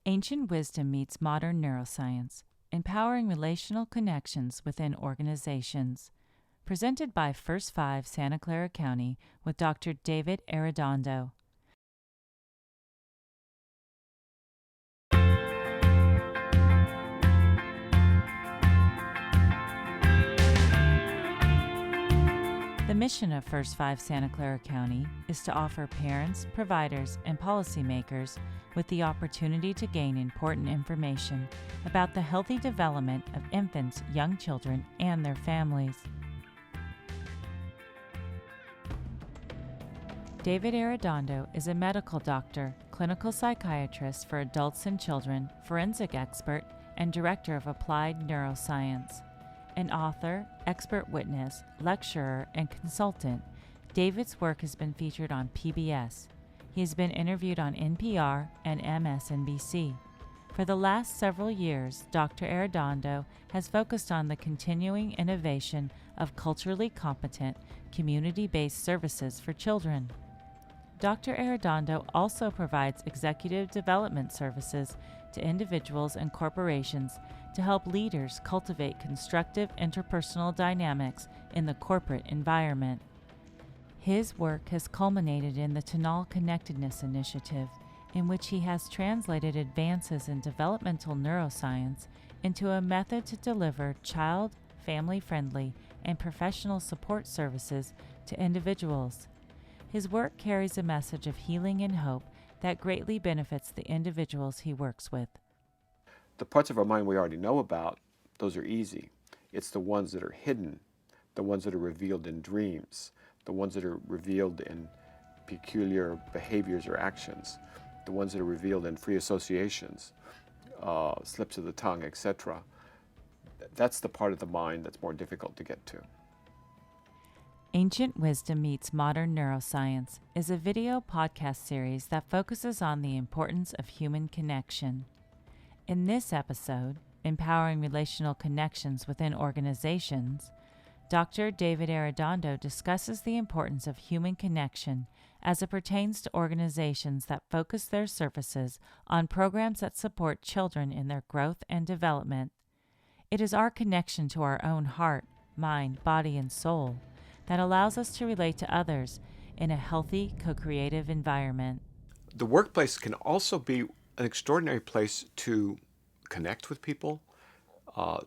Ancient wisdom meets modern neuroscience, empowering relational connections within organizations. Presented by First 5 Santa Clara County with Dr. David Arredondo. The mission of First 5 Santa Clara County is to offer parents, providers, and policymakers with the opportunity to gain important information about the healthy development of infants, young children, and their families. David Arredondo is a medical doctor, clinical psychiatrist for adults and children, forensic expert, and director of applied neuroscience. An author, expert witness, lecturer, and consultant, David's work has been featured on PBS. He has been interviewed on NPR and MSNBC. For the last several years, Dr. Arredondo has focused on the continuing innovation of culturally competent, community-based services for children. Dr. Arredondo also provides executive development services to individuals and corporations to help leaders cultivate constructive interpersonal dynamics in the corporate environment. His work has culminated in the Tonal Connectedness Initiative, in which he has translated advances in developmental neuroscience into a method to deliver child, family-friendly, and professional support services to individuals. His work carries a message of healing and hope that greatly benefits the individuals he works with. The parts of our mind we already know about, those are easy. It's the ones that are hidden, the ones that are revealed in dreams, the ones that are revealed in peculiar behaviors or actions, the ones that are revealed in free associations, slips of the tongue, etc. That's the part of the mind that's more difficult to get to. Ancient Wisdom Meets Modern Neuroscience is a video podcast series that focuses on the importance of human connection. In this episode, Empowering Relational Connections Within Organizations, Dr. David Arredondo discusses the importance of human connection as it pertains to organizations that focus their services on programs that support children in their growth and development. It is our connection to our own heart, mind, body, and soul that allows us to relate to others in a healthy, co-creative environment. The workplace can also be an extraordinary place to connect with people,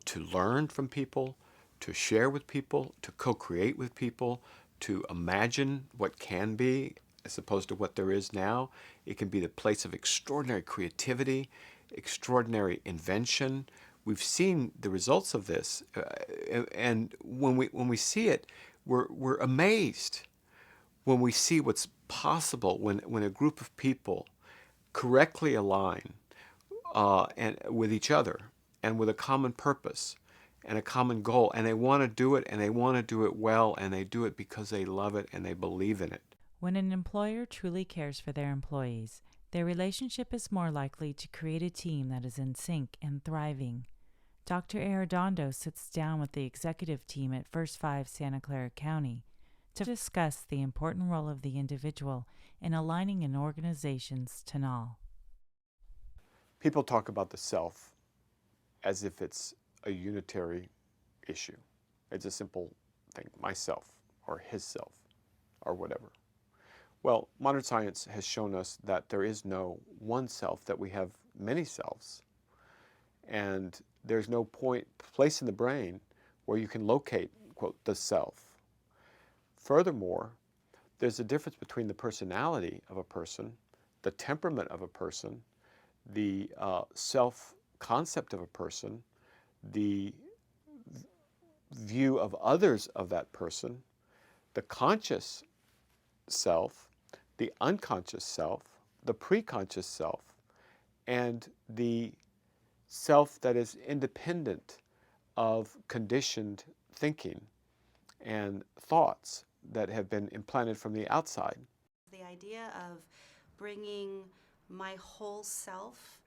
to learn from people, to share with people, to co-create with people, to imagine what can be as opposed to what there is now. It can be the place of extraordinary creativity, extraordinary invention. We've seen the results of this, and when we see it, we're amazed when we see what's possible when a group of people correctly align and with each other and with a common purpose and a common goal, and they want to do it, and they want to do it well, and they do it because they love it and they believe in it. When an employer truly cares for their employees, their relationship is more likely to create a team that is in sync and thriving. Dr. Arredondo sits down with the executive team at First 5 Santa Clara County to discuss the important role of the individual in aligning an organization's Tonal. People talk about the self as if it's a unitary issue. It's a simple thing, myself or his self or whatever. Well, modern science has shown us that there is no one self, that we have many selves. And there's no place in the brain where you can locate, quote, the self. Furthermore, there's a difference between the personality of a person, the temperament of a person, the self-concept of a person, the view of others of that person, the conscious self, the unconscious self, the preconscious self, and the self that is independent of conditioned thinking and thoughts that have been implanted from the outside. The idea of bringing my whole self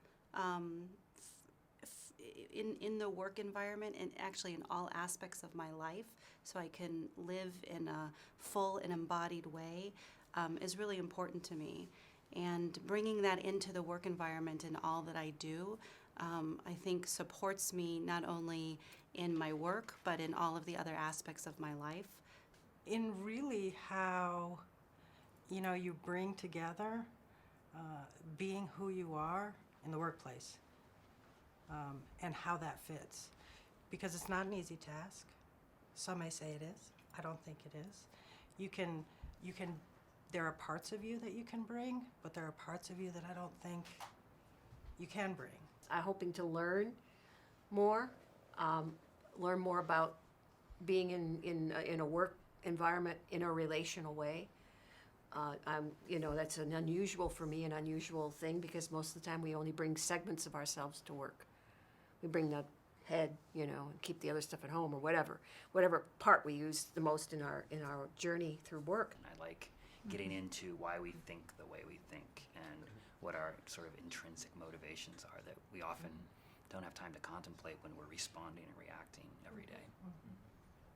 in the work environment and actually in all aspects of my life so I can live in a full and embodied way is really important to me. And bringing that into the work environment in all that I do, I think supports me not only in my work, but in all of the other aspects of my life. In really how, you bring together being who you are in the workplace, and how that fits. Because it's not an easy task. Some may say it is. I don't think it is. There are parts of you that you can bring, but there are parts of you that I don't think you can bring. I'm hoping to learn more about being in a work environment in a relational way. That's an unusual for me, an unusual thing, because most of the time we only bring segments of ourselves to work. We bring the head, and keep the other stuff at home or whatever part we use the most in our journey through work. I like getting into why we think the way we think and what our sort of intrinsic motivations are that we often don't have time to contemplate when we're responding and reacting every day.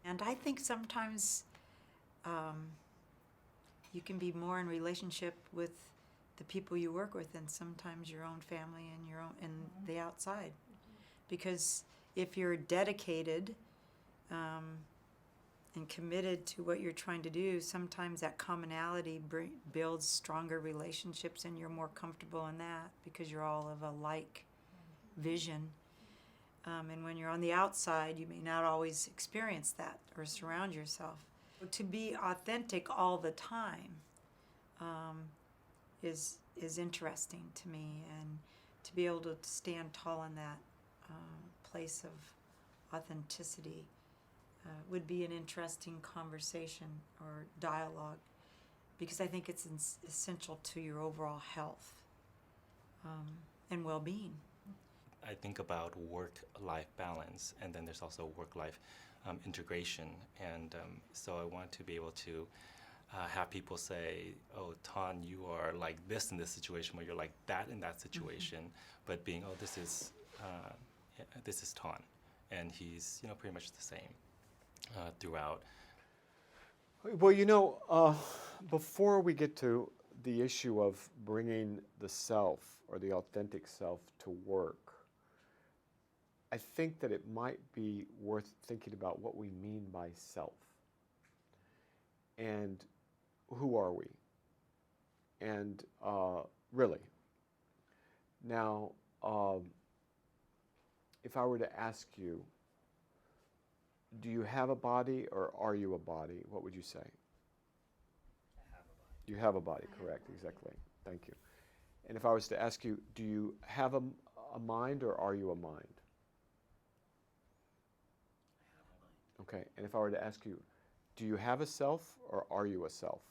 And I think sometimes you can be more in relationship with the people you work with than sometimes your own family and your own and the outside. Because if you're dedicated and committed to what you're trying to do, sometimes that commonality builds stronger relationships, and you're more comfortable in that because you're all of a like vision. And when you're on the outside, you may not always experience that or surround yourself. To be authentic all the time is interesting to me, and to be able to stand tall in that place of authenticity would be an interesting conversation or dialogue, because I think it's essential to your overall health and well-being. I think about work-life balance, and then there's also work-life integration, and so I want to be able to have people say, oh, Ton, you are like this in this situation, or you're like that in that situation, but being, oh, this is Ton, and he's pretty much the same throughout. Well, before we get to the issue of bringing the self or the authentic self to work, I think that it might be worth thinking about what we mean by self. And who are we? And really. Now, if I were to ask you, do you have a body or are you a body? What would you say? I have a body. You have a body, correct, exactly. Thank you. And if I was to ask you, do you have a mind or are you a mind? I have a mind. Okay, and if I were to ask you, do you have a self or are you a self?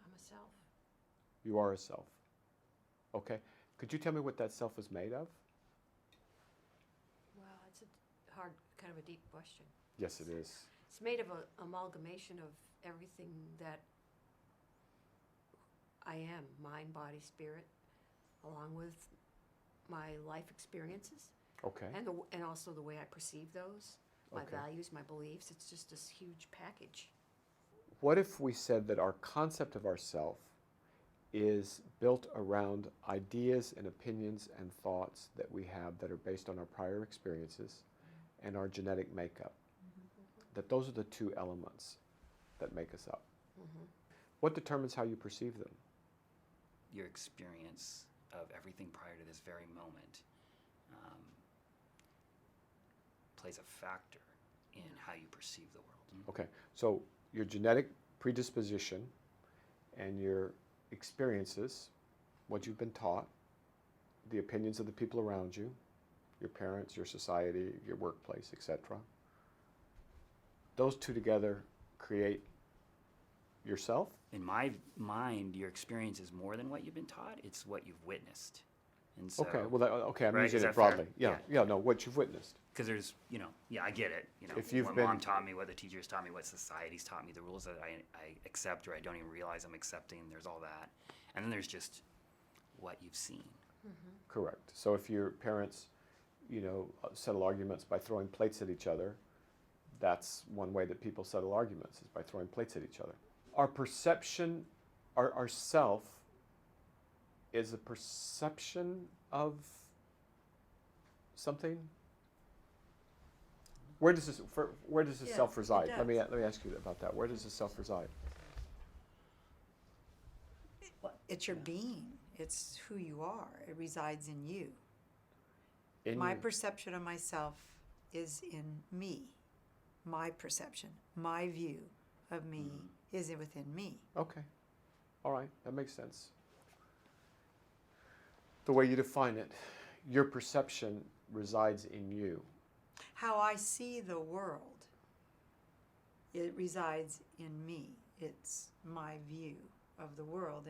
I'm a self. You are a self. Okay, could you tell me what that self is made of? Well, it's a hard, kind of a deep question. Yes, it is. It's made of an amalgamation of everything that I am, mind, body, spirit, along with my life experiences, Okay, and also the way I perceive those, my Okay. values, my beliefs. It's just this huge package. what if we said that our concept of ourself is built around ideas and opinions and thoughts that we have that are based on our prior experiences and our genetic makeup? That those are the two elements that make us up. What determines how you perceive them? Your experience of everything prior to this very moment plays a factor in how you perceive the world. Okay, so your genetic predisposition and your experiences, what you've been taught, the opinions of the people around you, your parents, your society, your workplace, etc. Those two together create yourself? In my mind, your experience is more than what you've been taught. It's what you've witnessed. And so, Okay, well, I'm right, using is it that fair? broadly. Yeah, no, what you've witnessed. because there's, I get it. If you've what been- mom taught me, what the teachers taught me, what society's taught me, the rules that I accept or I don't even realize I'm accepting, there's all that. And then there's just what you've seen. Correct. So if your parents, settle arguments by throwing plates at each other, that's one way that people settle arguments, is by throwing plates at each other. Our perception our self is a perception of something. Where does this Yeah, self reside? it Let me does. ask you about that. Where does the self reside? It's your being. It's who you are. It resides in you. In My you. perception of myself is in me. My perception, my view of me is within me. Okay. All right, that makes sense. The way you define it, your perception resides in you. How I see the world, it resides in me. It's my view of the world,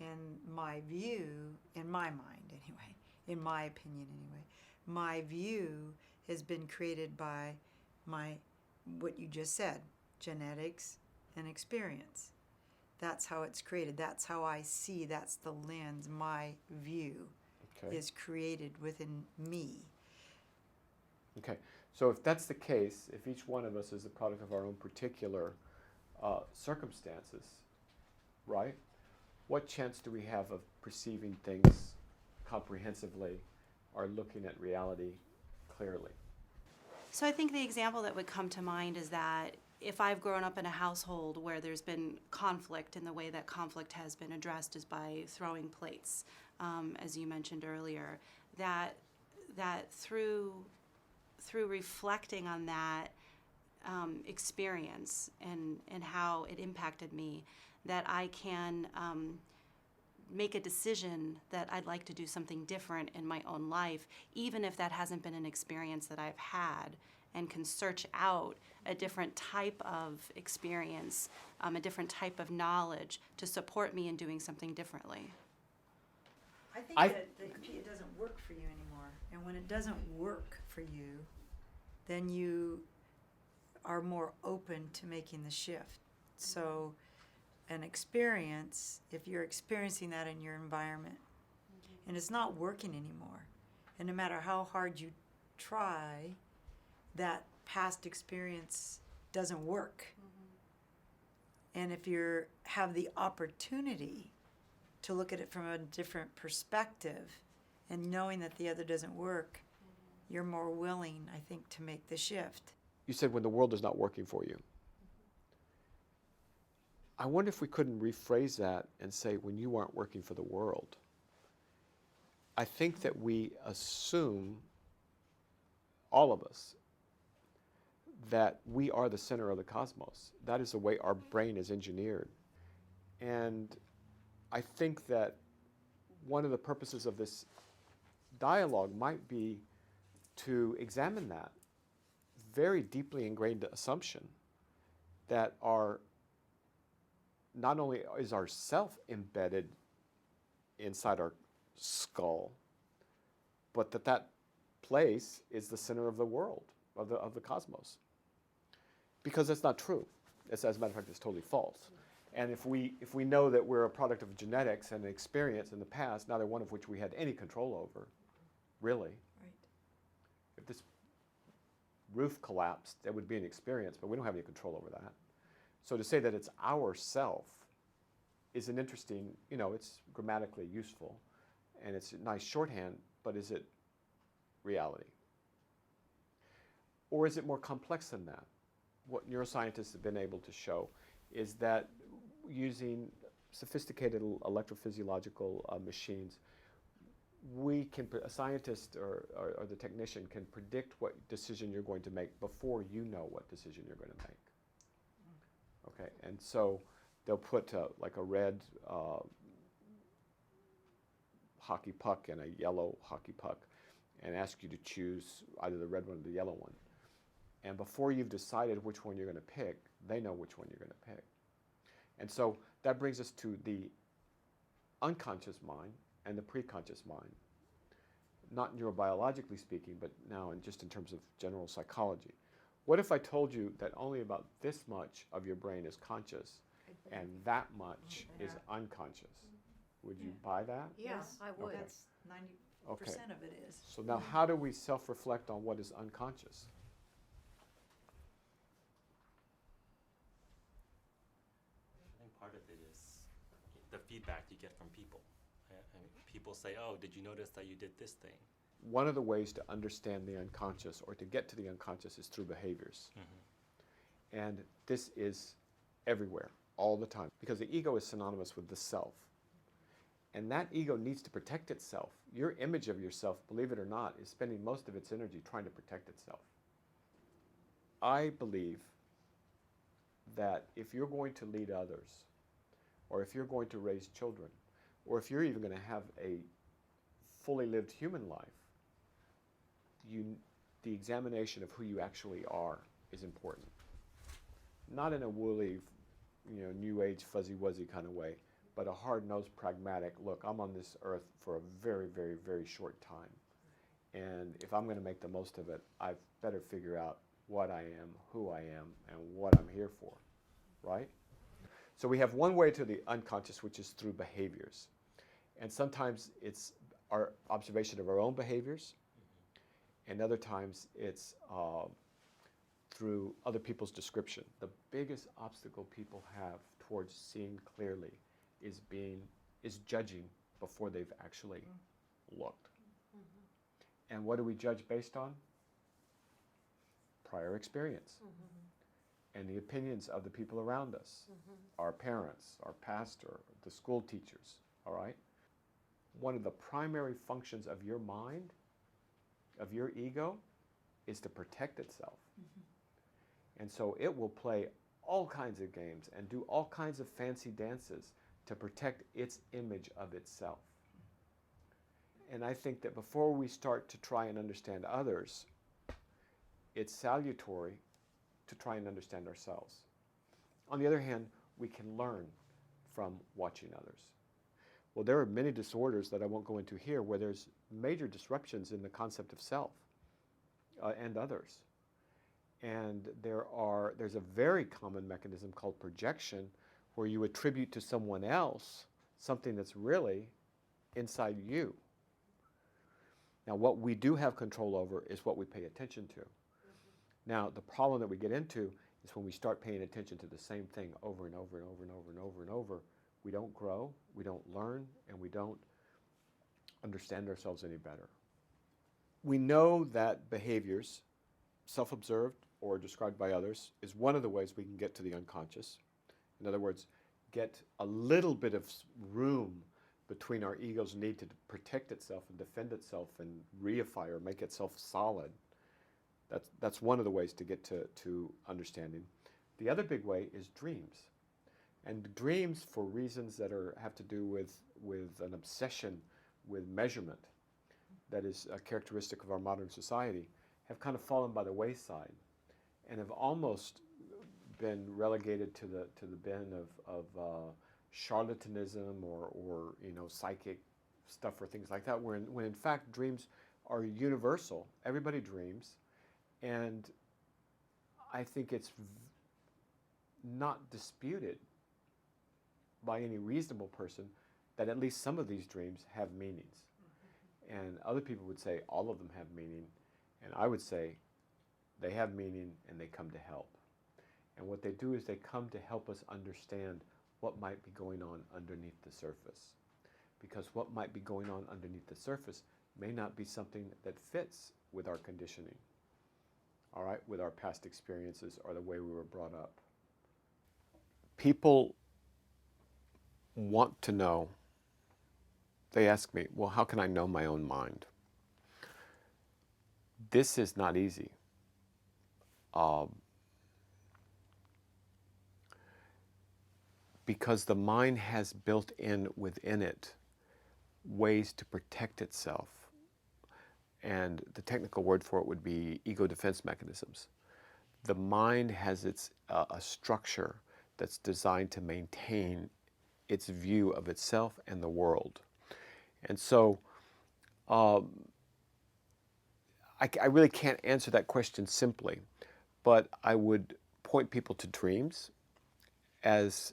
and my view, in my mind anyway, in my opinion anyway, my view has been created by what you just said, genetics and experience. That's how it's created. That's how I see. That's the lens. My view is created within me. Okay. So if that's the case, if each one of us is the product of our own particular circumstances, right? What chance do we have of perceiving things comprehensively or looking at reality clearly? So I think the example that would come to mind is that if I've grown up in a household where there's been conflict, and the way that conflict has been addressed is by throwing plates, as you mentioned earlier, that through reflecting on that experience and how it impacted me, that I can make a decision that I'd like to do something different in my own life, even if that hasn't been an experience that I've had, and can search out a different type of experience, a different type of knowledge to support me in doing something differently. I think that it doesn't work for you anymore. And when it doesn't work for you, then you are more open to making the shift. So an experience, if you're experiencing that in your environment, and it's not working anymore, and no matter how hard you try, that past experience doesn't work. And if you have the opportunity to look at it from a different perspective and knowing that the other doesn't work, you're more willing, I think, to make the shift. You said when the world is not working for you. I wonder if we couldn't rephrase that and say when you aren't working for the world. I think that we assume, all of us, that we are the center of the cosmos. That is the way our brain is engineered. And I think that one of the purposes of this dialogue might be to examine that very deeply ingrained assumption that not only is our self embedded inside our skull, but that place is the center of the world, of the cosmos. Because that's not true. As a matter of fact, it's totally false. And if we know that we're a product of genetics and experience in the past, neither one of which we had any control over, really. Right. If this roof collapsed, that would be an experience, but we don't have any control over that. So to say that it's our self is an interesting, it's grammatically useful, and it's a nice shorthand, but is it reality? Or is it more complex than that? What neuroscientists have been able to show is that using sophisticated electrophysiological machines, a scientist or the technician can predict what decision you're going to make before you know what decision you're going to make. Okay, and so they'll put like a red hockey puck and a yellow hockey puck and ask you to choose either the red one or the yellow one. And before you've decided which one you're going to pick, they know which one you're going to pick. And so that brings us to the unconscious mind and the preconscious mind. Not neurobiologically speaking, but now just in terms of general psychology. What if I told you that only about this much of your brain is conscious and that much is unconscious? Would you buy that? Yes, I would. Okay. That's 90% of it is. So now how do we self-reflect on what is unconscious? I think part of it is feedback you get from people. I mean, people say, oh, did you notice that you did this thing? One of the ways to understand the unconscious or to get to the unconscious is through behaviors. And this is everywhere, all the time, because the ego is synonymous with the self. And that ego needs to protect itself. Your image of yourself, believe it or not, is spending most of its energy trying to protect itself. I believe that if you're going to lead others, or if you're going to raise children, or if you're even going to have a fully lived human life, the examination of who you actually are is important. Not in a woolly, new age, fuzzy-wuzzy kind of way, but a hard-nosed, pragmatic, look, I'm on this earth for a very, very, very short time. And if I'm going to make the most of it, I better figure out what I am, who I am, and what I'm here for, right? So we have one way to the unconscious, which is through behaviors. And sometimes it's our observation of our own behaviors, and other times it's through other people's description. The biggest obstacle people have towards seeing clearly is judging before they've actually looked. And what do we judge based on? Prior experience. And the opinions of the people around us, our parents, our pastor, the school teachers, all right? One of the primary functions of your mind, of your ego, is to protect itself. And so it will play all kinds of games and do all kinds of fancy dances to protect its image of itself. And I think that before we start to try and understand others, it's salutary to try and understand ourselves. On the other hand, we can learn from watching others. Well, there are many disorders that I won't go into here where there's major disruptions in the concept of self and others. And there's a very common mechanism called projection, where you attribute to someone else something that's really inside you. Now, what we do have control over is what we pay attention to. Now, the problem that we get into is when we start paying attention to the same thing over and over and over and over and over and over, we don't grow, we don't learn, and we don't understand ourselves any better. We know that behaviors, self-observed or described by others, is one of the ways we can get to the unconscious. In other words, get a little bit of room between our ego's need to protect itself and defend itself and reify or make itself solid. That's one of the ways to get to understanding. The other big way is dreams. And dreams, for reasons that have to do with an obsession with measurement that is a characteristic of our modern society, have kind of fallen by the wayside and have almost been relegated to the bin of charlatanism or psychic stuff or things like that, when in fact dreams are universal. Everybody dreams, and I think it's not disputed by any reasonable person that at least some of these dreams have meanings. And other people would say all of them have meaning, and I would say they have meaning and they come to help. And what they do is they come to help us understand what might be going on underneath the surface. Because what might be going on underneath the surface may not be something that fits with our conditioning, all right, with our past experiences or the way we were brought up. People want to know. They ask me, well, how can I know my own mind? This is not easy. Because the mind has built in within it ways to protect itself. And the technical word for it would be ego defense mechanisms. The mind has a structure that's designed to maintain its view of itself and the world. And so I really can't answer that question simply, but I would point people to dreams as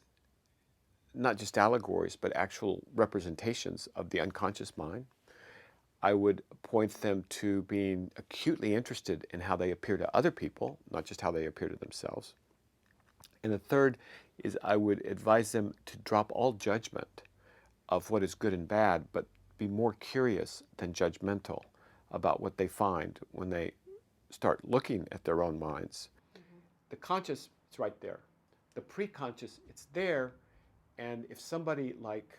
not just allegories, but actual representations of the unconscious mind. I would point them to being acutely interested in how they appear to other people, not just how they appear to themselves. And the third is I would advise them to drop all judgment of what is good and bad, but be more curious than judgmental about what they find when they start looking at their own minds. The conscious, it's right there. The preconscious, it's there, and if somebody like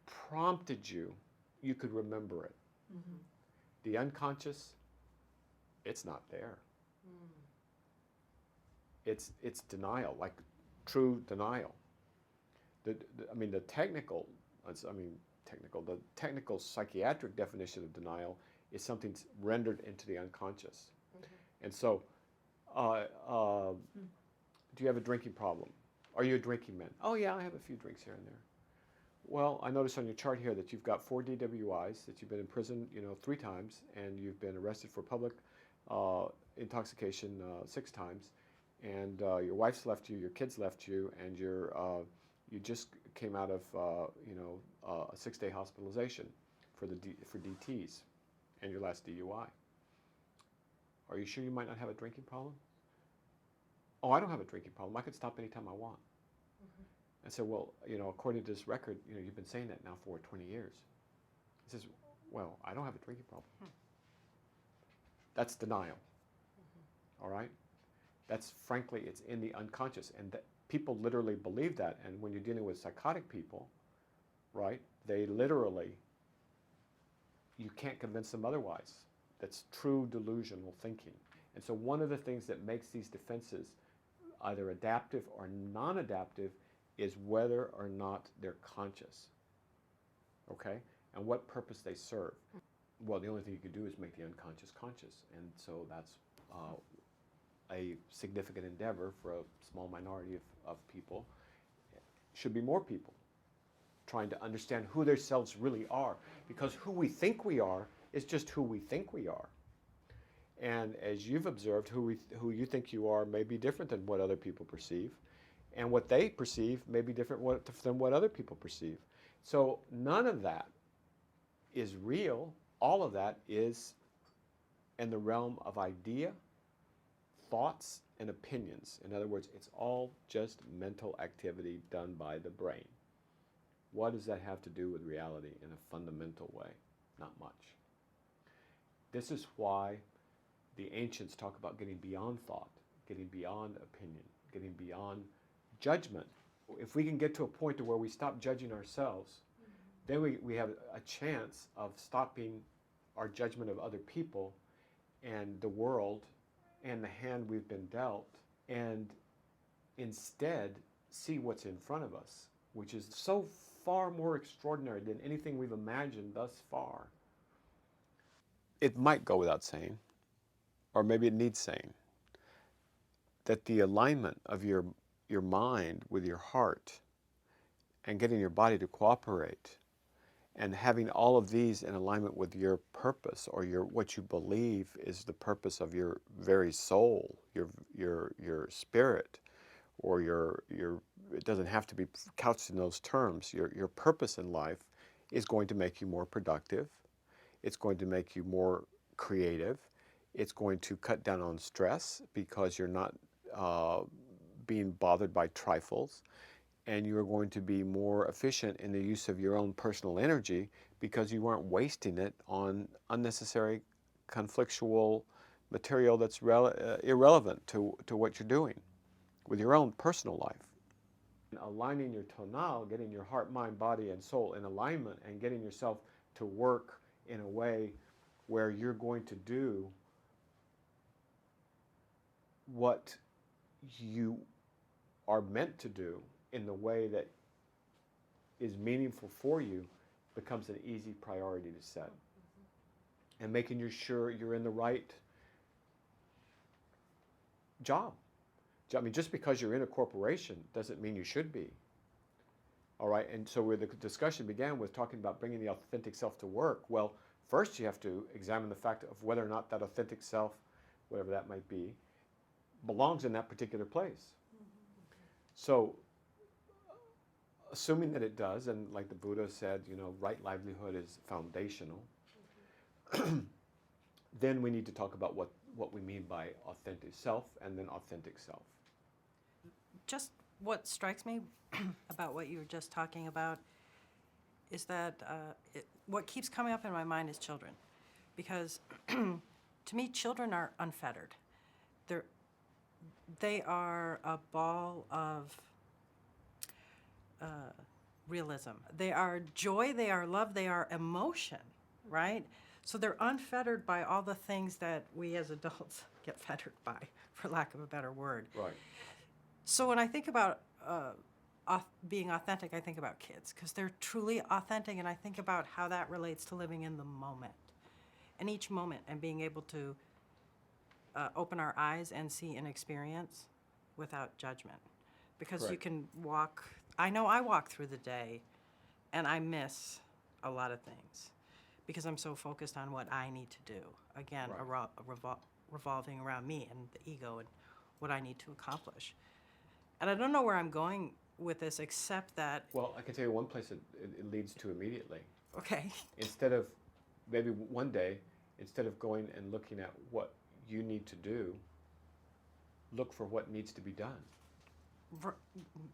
prompted you, you could remember it. The unconscious, it's not there. It's denial, like true denial. The technical psychiatric definition of denial is something rendered into the unconscious. And so, do you have a drinking problem? Are you a drinking man? Oh yeah, I have a few drinks here and there. Well, I notice on your chart here that you've got 4 DWIs, that you've been in prison, 3 times, and you've been arrested for public intoxication 6 times, and your wife's left you, your kids left you, and you just came out of a 6-day hospitalization for DTs, and your last DUI. Are you sure you might not have a drinking problem? Oh, I don't have a drinking problem. I could stop anytime I want. I said, well, according to this record, you've been saying that now for 20 years. He says, well, I don't have a drinking problem. That's denial. All right? That's, frankly, it's in the unconscious. And people literally believe that. And when you're dealing with psychotic people, right, they literally, you can't convince them otherwise. That's true delusional thinking. And so one of the things that makes these defenses either adaptive or non-adaptive is whether or not they're conscious, okay? And what purpose they serve. Well, the only thing you can do is make the unconscious conscious, and so that's a significant endeavor for a small minority of people. Should be more people trying to understand who their selves really are, because who we think we are is just who we think we are. And as you've observed, who you think you are may be different than what other people perceive. And what they perceive may be different than what other people perceive. So none of that is real. All of that is in the realm of idea, thoughts, and opinions. In other words, it's all just mental activity done by the brain. What does that have to do with reality in a fundamental way? Not much. This is why the ancients talk about getting beyond thought, getting beyond opinion, getting beyond judgment. If we can get to a point to where we stop judging ourselves, then we have a chance of stopping our judgment of other people and the world and the hand we've been dealt, and instead see what's in front of us, which is so far more extraordinary than anything we've imagined thus far. It might go without saying, or maybe it needs saying, that the alignment of your mind with your heart and getting your body to cooperate and having all of these in alignment with your purpose, or what you believe is the purpose of your very soul, your spirit, or it doesn't have to be couched in those terms. Your purpose in life is going to make you more productive. It's going to make you more creative. It's going to cut down on stress because you're not being bothered by trifles. And you're going to be more efficient in the use of your own personal energy because you aren't wasting it on unnecessary conflictual material that's irrelevant to what you're doing with your own personal life. Aligning your tonal, getting your heart, mind, body, and soul in alignment, and getting yourself to work in a way where you're going to do what you are meant to do in the way that is meaningful for you becomes an easy priority to set. And making sure you're in the right job. I mean, just because you're in a corporation doesn't mean you should be. All right, and so where the discussion began with talking about bringing the authentic self to work, well, first you have to examine the fact of whether or not that authentic self, whatever that might be, belongs in that particular place. So, assuming that it does, and like the Buddha said, right livelihood is foundational, then we need to talk about what we mean by authentic self and then authentic self. Just what strikes me about what you were just talking about is that what keeps coming up in my mind is children, because to me, children are unfettered. They are a ball of realism. They are joy, they are love, they are emotion, right? So they're unfettered by all the things that we as adults get fettered by, for lack of a better word. Right. So when I think about being authentic, I think about kids, because they're truly authentic, and I think about how that relates to living in the moment, and each moment, and being able to open our eyes and see an experience without judgment. Because you Correct. can walk, I know I walk through the day and I miss a lot of things because I'm so focused on what I need to do. Again, Right. revolving around me and the ego and what I need to accomplish. And I don't know where I'm going with this except that, Well, I can tell you one place it leads to immediately. okay, Instead of, maybe one day, instead of going and looking at what you need to do, look for what needs to be done.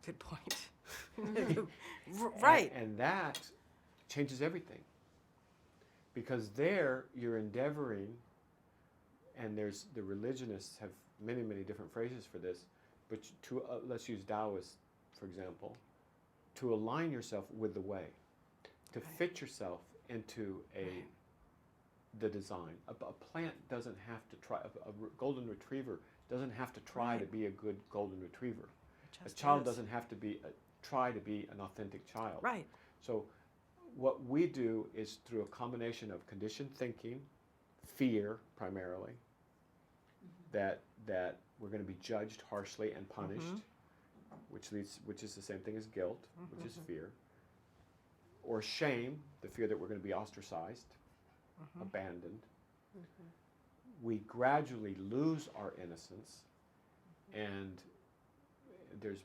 good point. Right. And that changes everything. Because there you're endeavoring, and there's the religionists have many, many different phrases for this, but to let's use Taoist, for example, to align yourself with the way, to fit yourself into the design. A plant doesn't have to try, a golden retriever doesn't have to try to be a good golden retriever. A child doesn't have to try to be an authentic child. Right. So what we do is through a combination of conditioned thinking, fear primarily, that we're going to be judged harshly and punished, which is the same thing as guilt, which is fear, or shame, the fear that we're going to be ostracized, abandoned. We gradually lose our innocence, and there's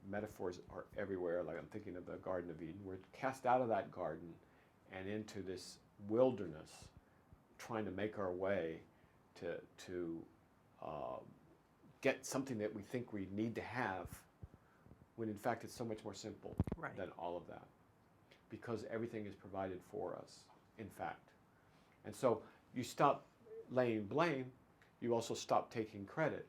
metaphors are everywhere. Like I'm thinking of the Garden of Eden. We're cast out of that garden and into this wilderness, trying to make our way to get something that we think we need to have, when in fact it's so much more simple than all of that, because everything is provided for us, in fact. And so you stop laying blame, you also stop taking credit.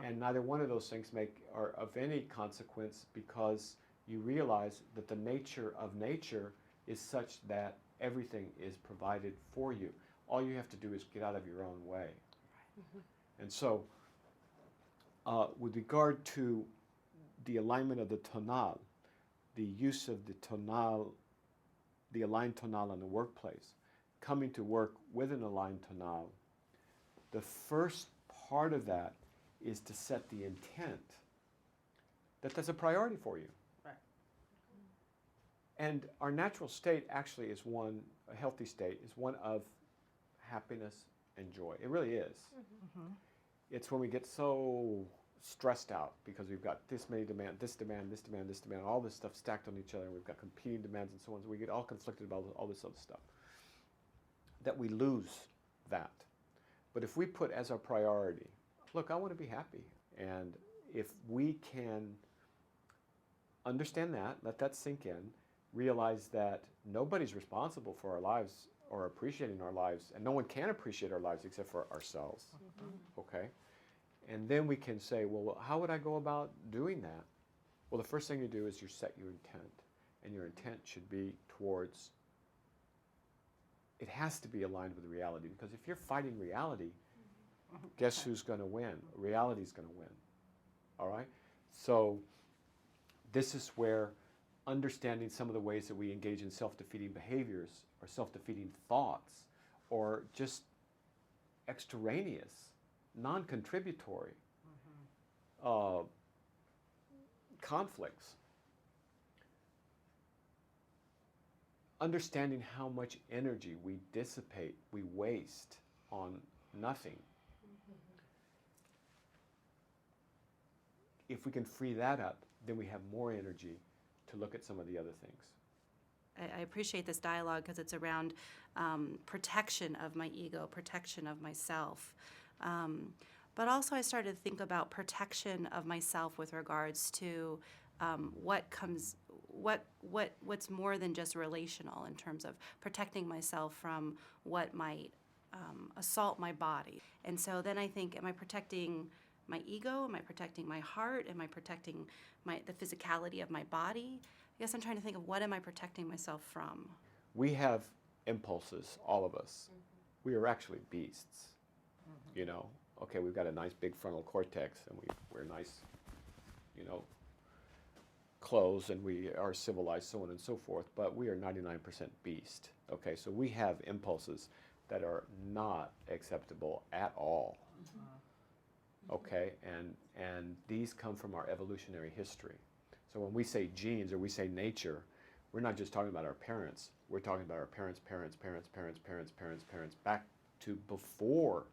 And neither one of those things are of any consequence, because you realize that the nature of nature is such that everything is provided for you. All you have to do is get out of your own way. And so, with regard to the alignment of the tonal, the use of the tonal, the aligned tonal in the workplace, coming to work with an aligned tonal, the first part of that is to set the intent that that's a priority for you. Right. And our natural state actually is a healthy state is one of happiness and joy. It really is. It's when we get so stressed out because we've got this many demands, this demand, this demand, this demand, all this stuff stacked on each other, and we've got competing demands and so on, so we get all conflicted about all this other stuff, that we lose that. But if we put as our priority, look, I want to be happy. And if we can understand that, let that sink in, realize that nobody's responsible for our lives or appreciating our lives, and no one can appreciate our lives except for ourselves, okay? And then we can say, well, how would I go about doing that? Well, the first thing you do is you set your intent, and your intent should be towards, it has to be aligned with reality, because if you're fighting reality, guess who's going to win? Reality's going to win. All right? So this is where understanding some of the ways that we engage in self-defeating behaviors or self-defeating thoughts or just extraneous, non-contributory conflicts. Understanding how much energy we dissipate, we waste on nothing. If we can free that up, then we have more energy to look at some of the other things. I appreciate this dialogue because it's around protection of my ego, protection of myself. But also I started to think about protection of myself with regards to what comes what's more than just relational in terms of protecting myself from what might assault my body. And so then I think, am I protecting my ego? Am I protecting my heart? Am I protecting the physicality of my body? I guess I'm trying to think of what am I protecting myself from? We have impulses, all of us. We are actually beasts. You know, okay, we've got a nice big frontal cortex and we wear nice, you know, clothes and we are civilized, so on and so forth, but we are 99% beast. Okay, so we have impulses that are not acceptable at all. Okay, and these come from our evolutionary history. So when we say genes or we say nature, we're not just talking about our parents. We're talking about our parents, back to before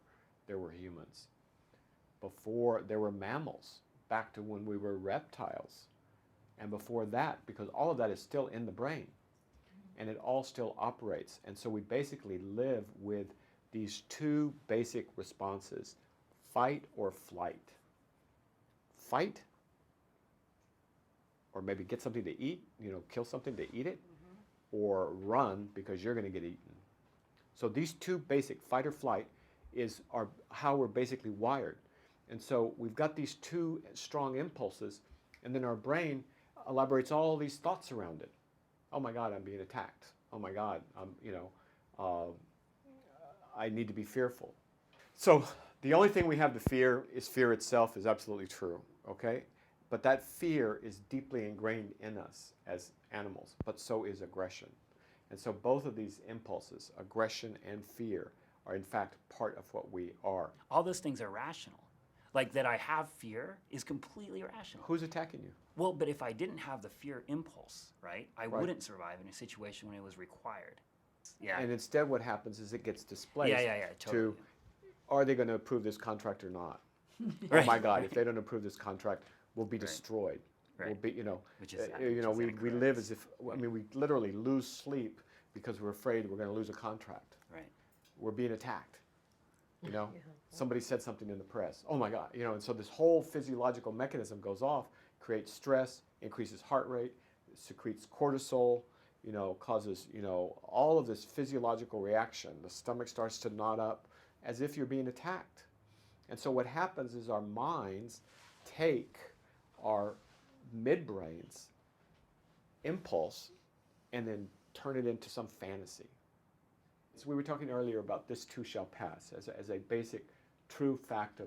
there were humans, before there were mammals, back to when we were reptiles, and before that, because all of that is still in the brain, and it all still operates. And so we basically live with these two basic responses: fight or flight. Fight, or maybe get something to eat, you know, kill something to eat it, or run because you're going to get eaten. So these two basic, fight or flight, are how we're basically wired. And so we've got these two strong impulses, and then our brain elaborates all these thoughts around it. Oh my God, I'm being attacked. Oh my God, I need to be fearful. So the only thing we have to fear is fear itself is absolutely true, okay? But that fear is deeply ingrained in us as animals, but so is aggression. And so both of these impulses, aggression and fear, are in fact part of what we are. All those things are rational. Like that I have fear is completely rational. Who's attacking you? Well, but if I didn't have the fear impulse, right, I wouldn't survive in a situation when it was required. Yeah. And instead what happens is it gets displaced totally. to, are they going to approve this contract or not? Right, Oh my God, right. if they don't approve this contract, we'll be destroyed. Right. We'll be, you know, Which is we live as if, I mean, we literally lose sleep because we're afraid we're going to lose a contract. Right. We're being attacked. You know, somebody said something in the press. Oh my God, you know, and so this whole physiological mechanism goes off, creates stress, increases heart rate, secretes cortisol, you know, causes, you know, all of this physiological reaction. The stomach starts to knot up as if you're being attacked. And so what happens is our minds take our midbrain's impulse and then turn it into some fantasy. So we were talking earlier about this too shall pass as a basic true fact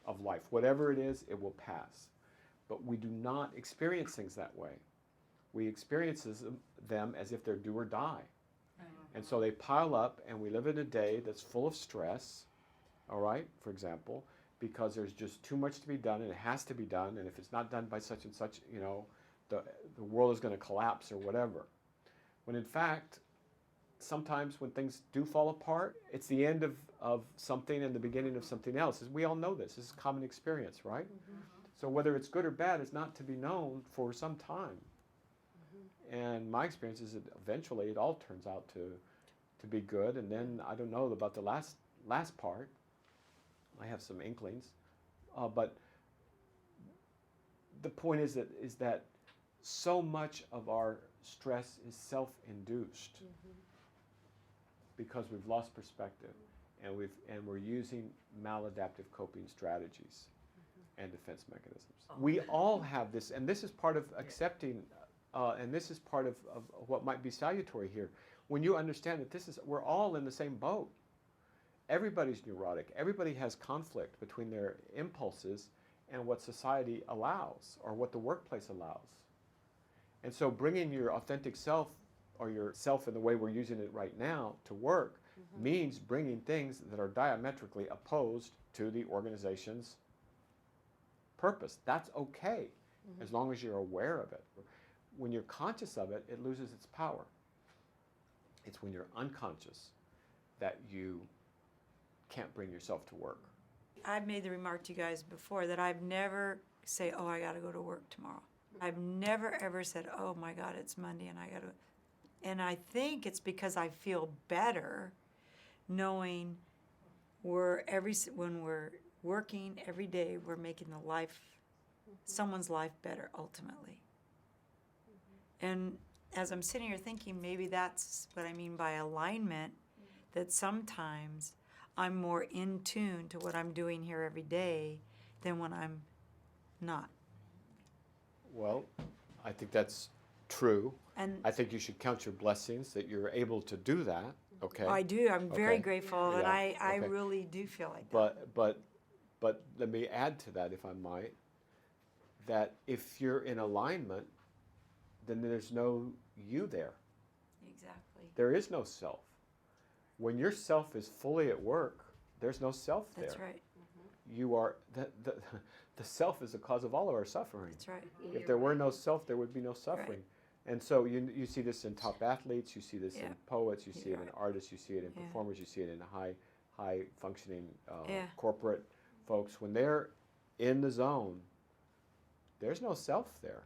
of life. Whatever it is, it will pass. But we do not experience things that way. We experience them as if they're do or die. And so they pile up and we live in a day that's full of stress, all right, for example, because there's just too much to be done and it has to be done, and if it's not done by such and such, you know, the world is going to collapse or whatever. When in fact, sometimes when things do fall apart, it's the end of something and the beginning of something else. We all know this. This is common experience, right? So whether it's good or bad is not to be known for some time. And my experience is that eventually it all turns out to be good. And then I don't know about the last part. I have some inklings. But the point is that so much of our stress is self-induced. Because we've lost perspective, and we're using maladaptive coping strategies and defense mechanisms. We all have this, and this is part of accepting, and this is part of what might be salutary here. When you understand that we're all in the same boat. Everybody's neurotic. Everybody has conflict between their impulses and what society allows or what the workplace allows. And so bringing your authentic self or yourself in the way we're using it right now to work means bringing things that are diametrically opposed to the organization's purpose. That's okay, as long as you're aware of it. When you're conscious of it, it loses its power. It's when you're unconscious that you can't bring yourself to work. I've made the remark to you guys before that I've never say, oh, I got to go to work tomorrow. I've never ever said, oh my God, it's Monday and I got to. And I think it's because I feel better knowing when we're working every day, we're making someone's life better ultimately. And as I'm sitting here thinking, maybe that's what I mean by alignment, that sometimes I'm more in tune to what I'm doing here every day than when I'm not. Well, I think that's true. And I think you should count your blessings that you're able to do that. Okay. I do. I'm very Okay. grateful, and Yeah, I okay. really do feel like that. But let me add to that, if I might, that if you're in alignment, then there's no you there. Exactly. There is no self. When your self is fully at work, there's no self there. That's right. You are the self is the cause of all of our suffering. That's right. If there were no self, there would be no suffering. And so you see this in top athletes, you see this in poets, you see it in artists, you see it in performers, you see it in high functioning corporate folks. When they're in the zone, there's no self there.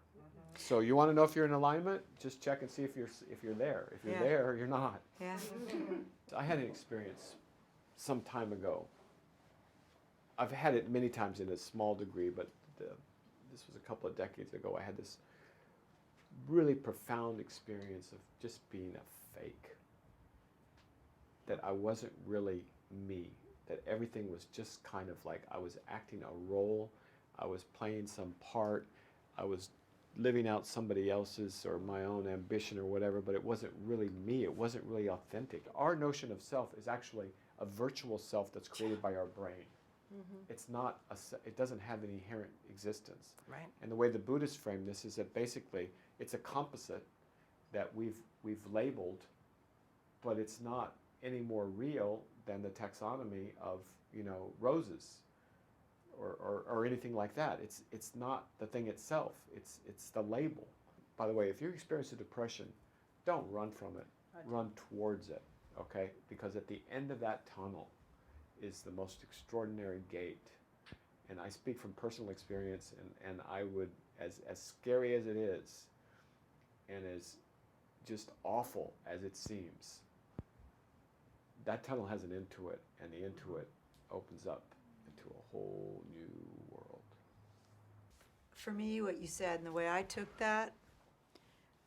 So you want to know if you're in alignment? Just check and see if you're there. If you're there, you're not. Yeah. I had an experience some time ago. I've had it many times in a small degree, but this was a couple of decades ago. I had this really profound experience of just being a fake. That I wasn't really me. That everything was just kind of like I was acting a role. I was playing some part. I was living out somebody else's or my own ambition or whatever, but it wasn't really me. It wasn't really authentic. Our notion of self is actually a virtual self that's created by our brain. It's not it doesn't have an inherent existence. Right. And the way the Buddhists frame this is that basically it's a composite that we've labeled, but it's not any more real than the taxonomy of, roses or anything like that. It's not the thing itself. It's the label. By the way, if you experience a depression, don't run from it. Run towards it, okay? Because at the end of that tunnel is the most extraordinary gate. And I speak from personal experience, and I would, as scary as it is, and as just awful as it seems, that tunnel has an end to it, and the end to it opens up into a whole new world. For me, what you said and the way I took that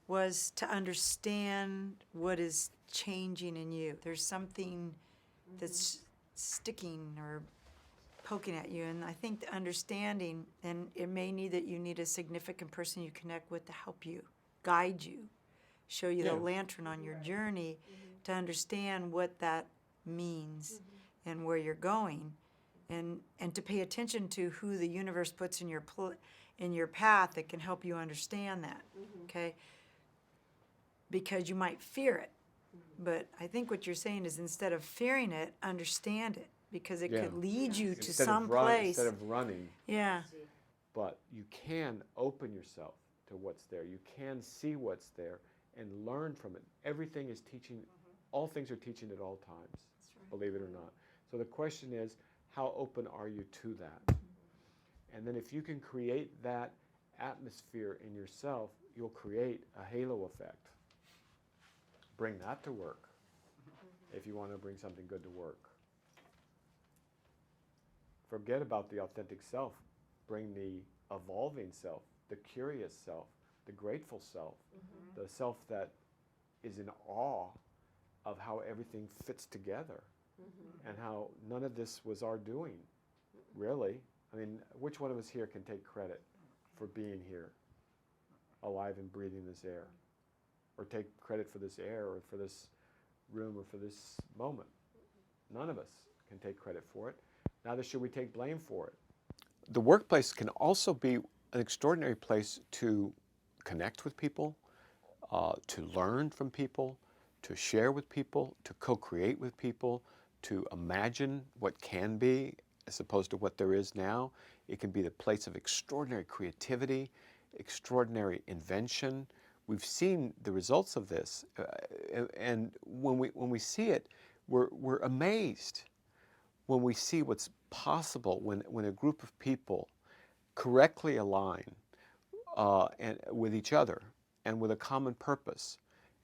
was to understand what is changing in you. There's something that's sticking or poking at you, and I think the understanding, and it may need that you need a significant person you connect with to help you, guide you, show you the lantern on your journey to understand what that means and where you're going, and to pay attention to who the universe puts in your path that can help you understand that, okay? Because you might fear it, but I think what you're saying is instead of fearing it, understand it, because it could lead you to some place. Instead of running. Yeah. But you can open yourself to what's there. You can see what's there and learn from it. Everything is teaching, all things are teaching at all times, believe it or not. So the question is, how open are you to that? And then if you can create that atmosphere in yourself, you'll create a halo effect. Bring that to work if you want to bring something good to work. Forget about the authentic self. Bring the evolving self, the curious self, the grateful self, the self that is in awe of how everything fits together and how none of this was our doing, really. I mean, which one of us here can take credit for being here, alive and breathing this air? Or take credit for this air or for this room or for this moment? None of us can take credit for it. Neither should we take blame for it. The workplace can also be an extraordinary place to connect with people, to learn from people, to share with people, to co-create with people, to imagine what can be as opposed to what there is now. It can be the place of extraordinary creativity, extraordinary invention. We've seen the results of this, and when we see it, we're amazed. When we see what's possible when a group of people correctly align and with each other and with a common purpose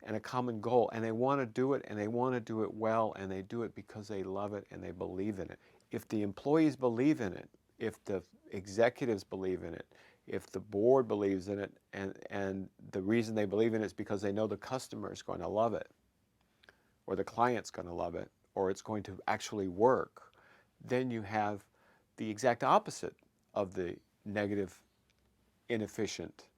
and a common goal, and they want to do it, and they want to do it well, and they do it because they love it and they believe in it. If the employees believe in it, if the executives believe in it, if the board believes in it, and the reason they believe in it is because they know the customer is going to love it, or the client's going to love it, or it's going to actually work, then you have the exact opposite of the negative, inefficient,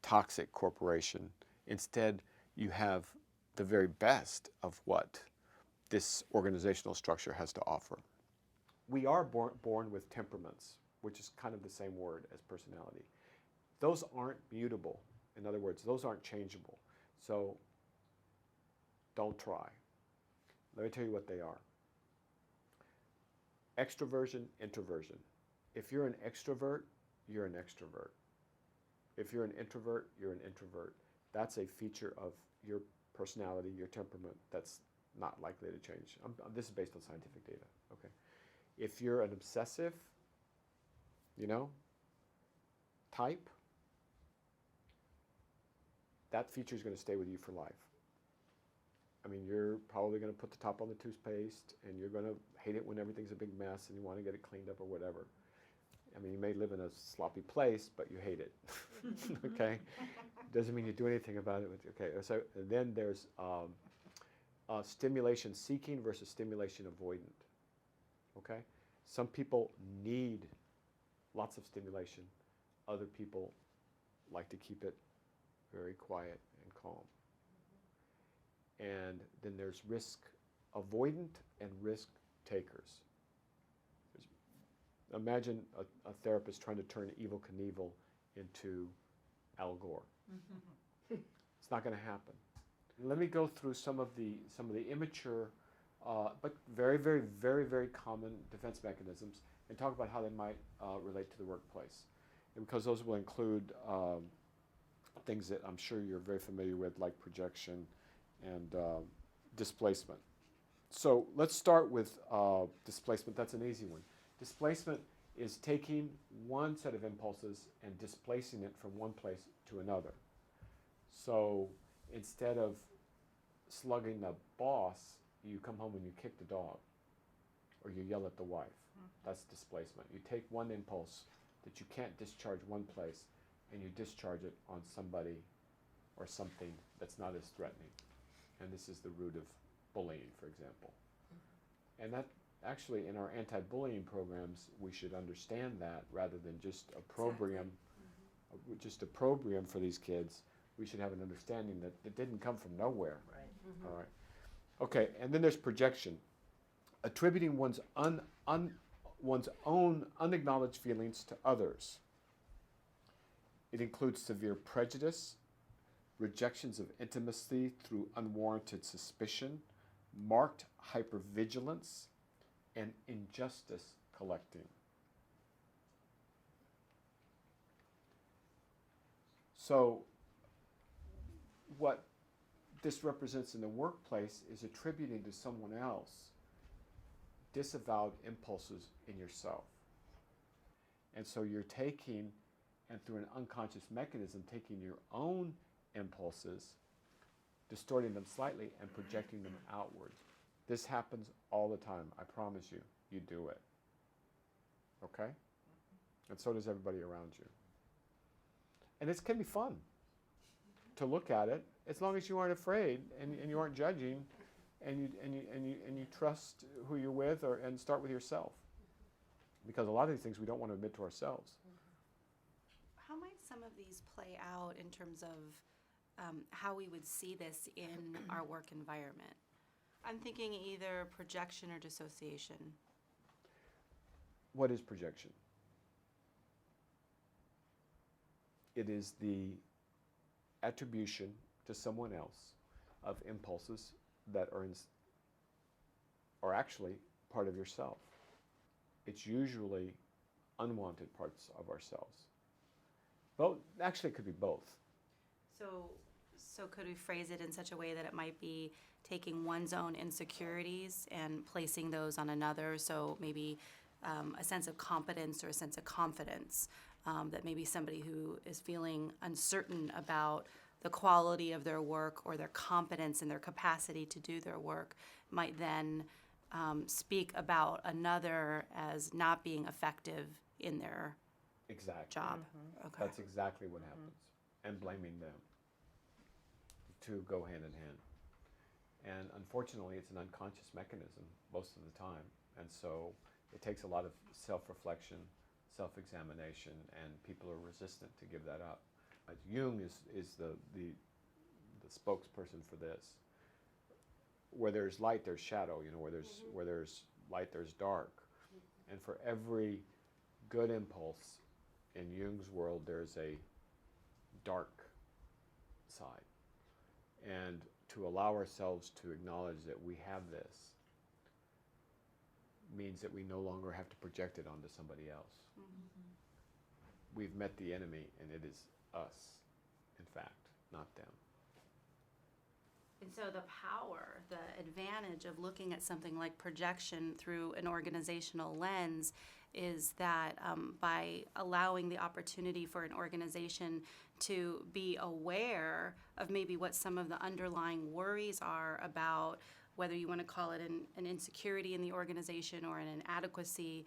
toxic corporation. Instead, you have the very best of what this organizational structure has to offer. We are born with temperaments, which is kind of the same word as personality. Those aren't mutable. In other words, those aren't changeable. So don't try. Let me tell you what they are. Extraversion, introversion. If you're an extrovert, you're an extrovert. If you're an introvert, you're an introvert. That's a feature of your personality, your temperament, that's not likely to change. This is based on scientific data. Okay. If you're an obsessive, type, that feature is going to stay with you for life. I mean, you're probably going to put the top on the toothpaste, and you're going to hate it when everything's a big mess and you want to get it cleaned up or whatever. I mean, you may live in a sloppy place, but you hate it. Okay? Doesn't mean you do anything about it. Okay, so then there's stimulation seeking versus stimulation avoidant. Okay? Some people need lots of stimulation. Other people like to keep it very quiet and calm. And then there's risk avoidant and risk takers. Imagine a therapist trying to turn Evel Knievel into Al Gore. It's not going to happen. Let me go through some of the immature, but very, very, very, very common defense mechanisms, and talk about how they might relate to the workplace. And because those will include things that I'm sure you're very familiar with, like projection and displacement. So let's start with displacement. That's an easy one. Displacement is taking one set of impulses and displacing it from one place to another. So instead of slugging the boss, you come home and you kick the dog, or you yell at the wife. That's displacement. You take one impulse that you can't discharge one place, and you discharge it on somebody or something that's not as threatening. And this is the root of bullying, for example. And that actually, in our anti-bullying programs, we should understand that rather than just opprobrium, just opprobrium for these kids. We should have an understanding that it didn't come from nowhere. Right. All right. Okay, and then there's projection. Attributing one's own unacknowledged feelings to others. It includes severe prejudice, rejections of intimacy through unwarranted suspicion, marked hypervigilance, and injustice collecting. So what this represents in the workplace is attributing to someone else disavowed impulses in yourself. And so you're taking, and through an unconscious mechanism, taking your own impulses, distorting them slightly, and projecting them outward. This happens all the time. I promise you, you do it. Okay? And so does everybody around you. And it can be fun to look at it, as long as you aren't afraid and you aren't judging, and you trust who you're with, and start with yourself. Because a lot of these things we don't want to admit to ourselves. How might some of these play out in terms of how we would see this in our work environment? I'm thinking either projection or dissociation. What is projection? It is the attribution to someone else of impulses that are actually part of yourself. It's usually unwanted parts of ourselves. Both, actually, it could be both. So could we phrase it in such a way that it might be taking one's own insecurities and placing those on another? So maybe a sense of competence or a sense of confidence, that maybe somebody who is feeling uncertain about the quality of their work or their competence and their capacity to do their work might then speak about another as not being effective in their Exactly. job. Okay. That's exactly what happens. And blaming them. The two go hand in hand. And unfortunately, it's an unconscious mechanism most of the time. And so it takes a lot of self-reflection, self-examination, and people are resistant to give that up. Jung is the spokesperson for this. Where there's light, there's shadow. You know, where there's light, there's dark. And for every good impulse in Jung's world, there's a dark side. And to allow ourselves to acknowledge that we have this means that we no longer have to project it onto somebody else. We've met the enemy, and it is us, in fact, not them. And so the power, the advantage of looking at something like projection through an organizational lens is that by allowing the opportunity for an organization to be aware of maybe what some of the underlying worries are about, whether you want to call it an insecurity in the organization or an inadequacy,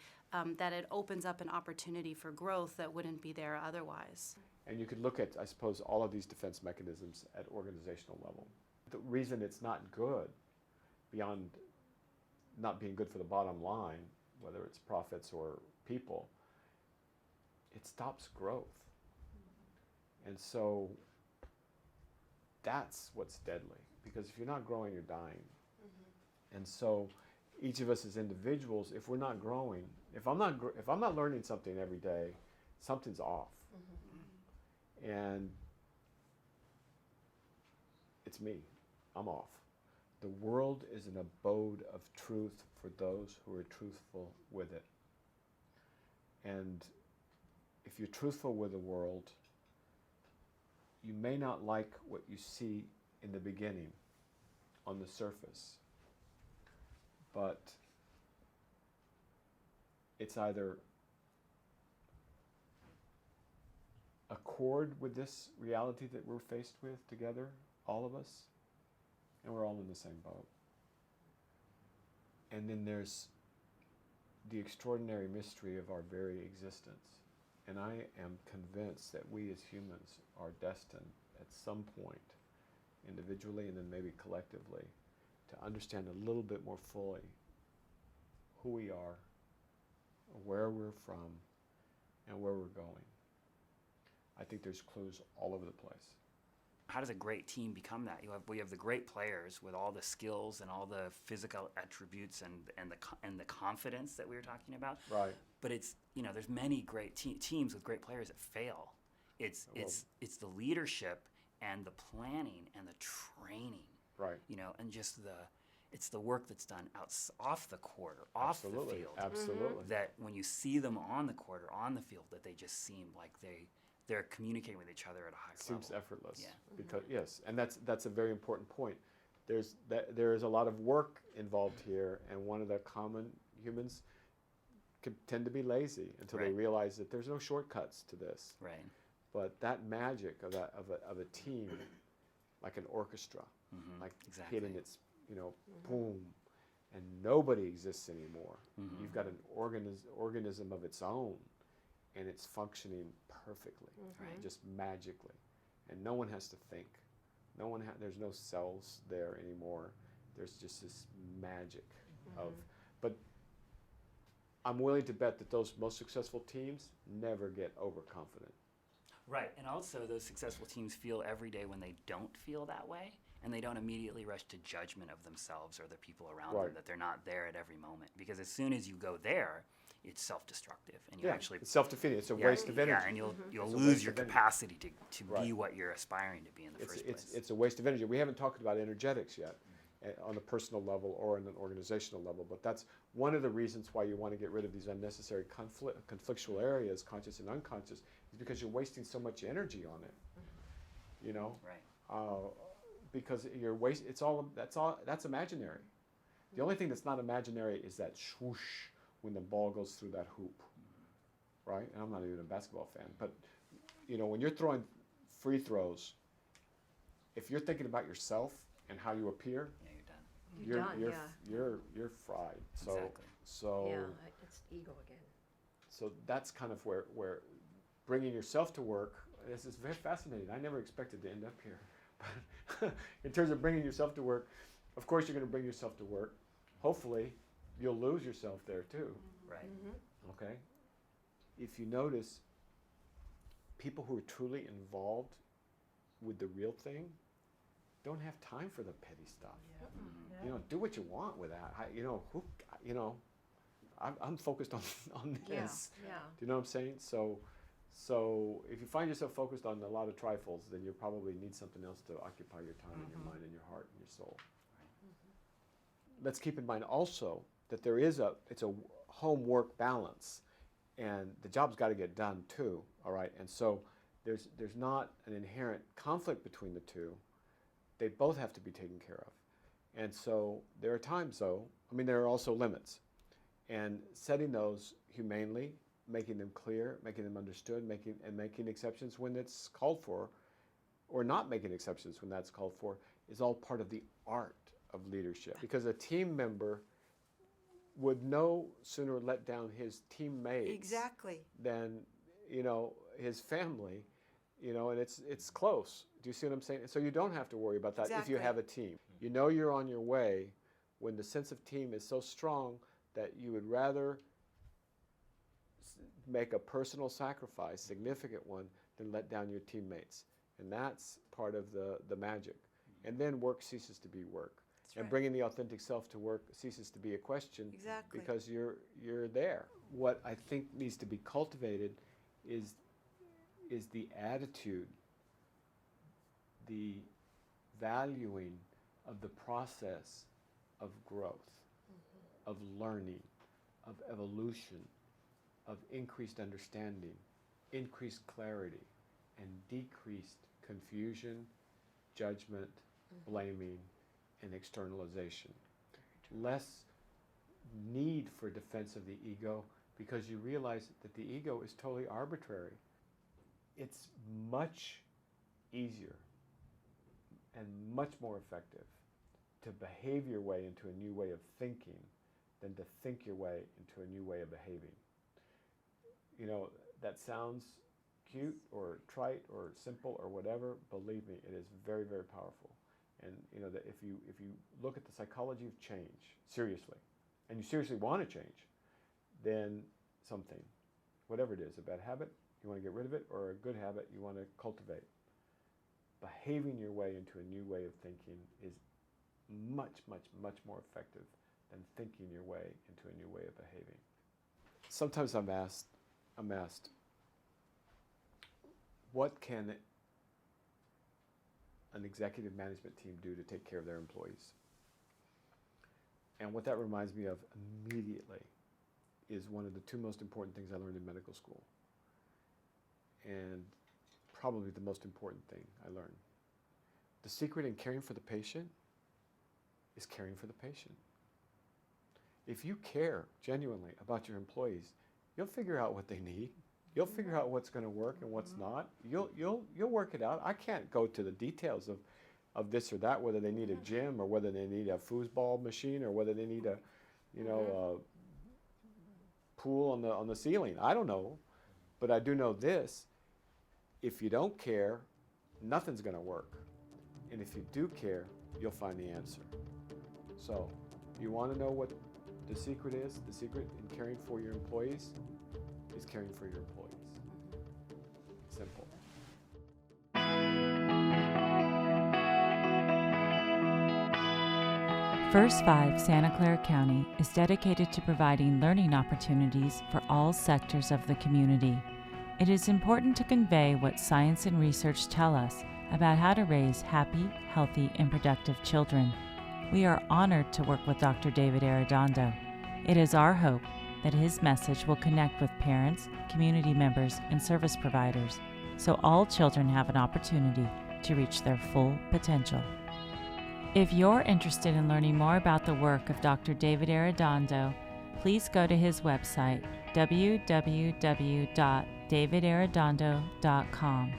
that it opens up an opportunity for growth that wouldn't be there otherwise. And you could look at, I suppose, all of these defense mechanisms at organizational level. The reason it's not good, beyond not being good for the bottom line, whether it's profits or people, it stops growth. And so that's what's deadly, because if you're not growing, you're dying. And so each of us as individuals, if we're not growing, if I'm not learning something every day, something's off. And it's me. I'm off. The world is an abode of truth for those who are truthful with it. And if you're truthful with the world, you may not like what you see in the beginning on the surface, but it's either accord with this reality that we're faced with together, all of us, and we're all in the same boat. And then there's the extraordinary mystery of our very existence. And I am convinced that we as humans are destined at some point, individually and then maybe collectively, to understand a little bit more fully who we are, where we're from, and where we're going. I think there's clues all over the place. How does a great team become that? We have the great players with all the skills and all the physical attributes and the confidence that we were talking about. Right. But it's, there's many great teams with great players that fail. It's the leadership and the planning and the training. Right. And just it's the work that's done off the court or off the field. Absolutely. That when you see them on the court or on the field, that they just seem like they're communicating with each other at a high level. Seems effortless. Yeah. Because yes, and that's a very important point. There is a lot of work involved here, and one of the common humans could tend to be lazy until they realize that there's no shortcuts to this. Right. But that magic of a team, like an orchestra, like hitting its boom, and nobody exists anymore. You've got an organism of its own, and it's functioning perfectly, just magically, and no one has to think. There's no cells there anymore. There's just this magic of. But I'm willing to bet that those most successful teams never get overconfident. Right, and also those successful teams feel every day when they don't feel that way, and they don't immediately rush to judgment of themselves or the people around them, that they're not there at every moment. Because as soon as you go there, it's self-destructive, and you actually it's self-defeating. It's a waste of energy. Yeah, and you'll lose your capacity to be what you're aspiring to be in the first place. It's a waste of energy. We haven't talked about energetics yet, on a personal level or on an organizational level, but that's one of the reasons why you want to get rid of these unnecessary conflictual areas, conscious and unconscious, is because you're wasting so much energy on it. Right. Because that's imaginary. The only thing that's not imaginary is that swoosh when the ball goes through that hoop, right? And I'm not even a basketball fan, but when you're throwing free throws, if you're thinking about yourself and how you appear, You're done. you're fried. So Exactly. so yeah, it's ego again. so that's kind of where bringing yourself to work, this is very fascinating. I never expected to end up here. But in terms of bringing yourself to work, of course you're going to bring yourself to work. Hopefully, you'll lose yourself there too. Right. Okay? If you notice, people who are truly involved with the real thing don't have time for the petty stuff. You know, do what you want with that. I'm focused on this. Yeah. Do you know what I'm saying? So if you find yourself focused on a lot of trifles, then you probably need something else to occupy your time and your mind and your heart and your soul. Let's keep in mind also that it's a home-work balance, and the job's got to get done too, all right? And so there's not an inherent conflict between the two. They both have to be taken care of. And so there are times though, there are also limits. And setting those humanely, making them clear, making them understood, making exceptions when it's called for, or not making exceptions when that's called for, is all part of the art of leadership. Because a team member would no sooner let down his teammates Exactly. than, his family, and it's close. Do you see what I'm saying? So you don't have to worry about that if you Exactly. have a team. You know you're on your way when the sense of team is so strong that you would rather make a personal sacrifice, significant one, than let down your teammates. And that's part of the magic. And then work ceases to be work. That's And right. bringing the authentic self to work ceases to be a question. Exactly. Because you're there. What I think needs to be cultivated is the attitude, the valuing of the process of growth, of learning, of evolution, of increased understanding, increased clarity, and decreased confusion, judgment, blaming, and externalization. Less need for defense of the ego, because you realize that the ego is totally arbitrary. It's much easier and much more effective to behave your way into a new way of thinking than to think your way into a new way of behaving. That sounds cute or trite or simple or whatever. Believe me, it is very, very powerful. And that if you look at the psychology of change seriously, and you seriously want to change, then something, whatever it is, a bad habit, you want to get rid of it, or a good habit you want to cultivate. Behaving your way into a new way of thinking is much, much, much more effective than thinking your way into a new way of behaving. Sometimes I'm asked, what can an executive management team do to take care of their employees? And what that reminds me of immediately is one of the two most important things I learned in medical school. And probably the most important thing I learned. The secret in caring for the patient is caring for the patient. If you care genuinely about your employees, you'll figure out what they need. You'll figure out what's going to work and what's not. You'll work it out. I can't go to the details of this or that, whether they need a gym or whether they need a foosball machine or whether they need a pool on the ceiling. I don't know, but I do know this: if you don't care, nothing's going to work, and if you do care, you'll find the answer. So, you want to know what the secret is? The secret in caring for your employees is caring for your employees. Simple. First 5 Santa Clara County is dedicated to providing learning opportunities for all sectors of the community. It is important to convey what science and research tell us about how to raise happy, healthy, and productive children. We are honored to work with Dr. David Arredondo. It is our hope that his message will connect with parents, community members, and service providers, so all children have an opportunity to reach their full potential. If you're interested in learning more about the work of Dr. David Arredondo, please go to his website, www.davidarredondo.com.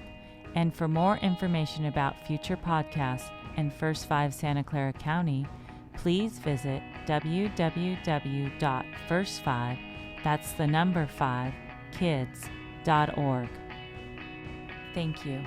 And for more information about future podcasts and First 5 Santa Clara County, please visit www.first5, that's the number 5, kids.org. Thank you.